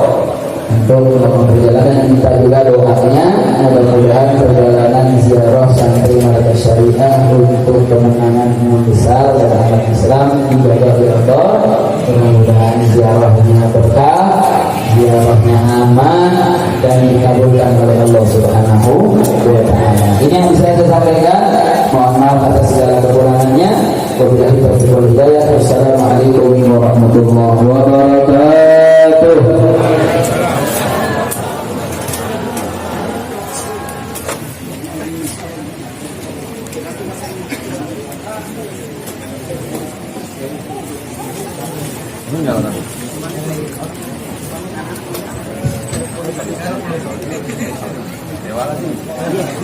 untuk melakukan perjalanan. Minta juga doanya, mudah-mudahan perjalanan ziarah santri Markas Syariah untuk kemenangan umat besar dan anak Islam dijaga oleh Allah. Mudah-mudahan ziarahnya berkah, ziarahnya aman, dan dikabulkan oleh Allah Subhanahu wa taala. Ini yang bisa saya sampaikan. Mohon maaf atas segala kekurangannya. Wabillahi taufiq wal hidayah. Wassalamualaikum warahmatullahi wabarakatuh.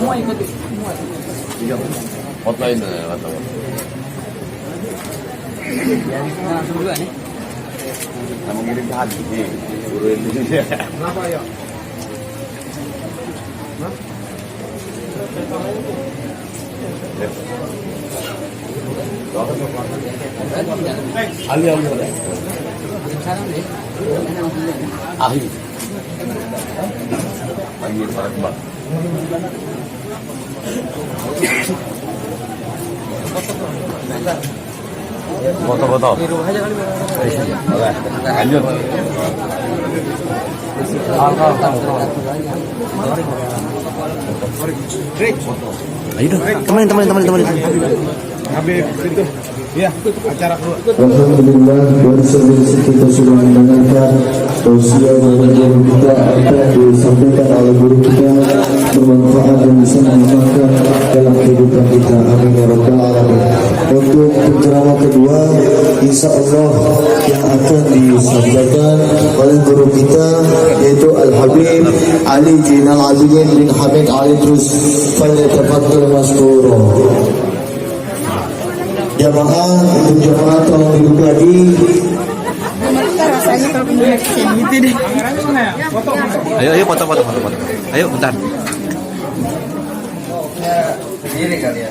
Semua ikuti, semua. Hotline atau langsung juga nih. Kita mengirim ke Haji nih, guru Indonesia. Kenapa ya? Ali. Ahli. Panggil para kebak. Foto-foto. Oke, lanjut. Ayo dong, teman. Habib itu. Ya, acara Alhamdulillah, baru saja kita sudah mendengarkan tausiah dari guru kita apa yang disampaikan oleh guru kita, bermanfaat dan bisa menambahkan dalam kehidupan kita. Amin ya rabbal alamin. Untuk penceramah kedua, insya Allah yang akan disampaikan oleh guru kita yaitu Al Habib Ali Zainal Abidin bin Hamid Ali Trus. Falyatafaddal mashkura. Jamaah, untuk jamaah tolong duduk lagi. Rasanya kalau punya gitu deh. Ayo foto. Ayo bentar. Sendiri kali ya.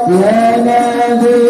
يا نبي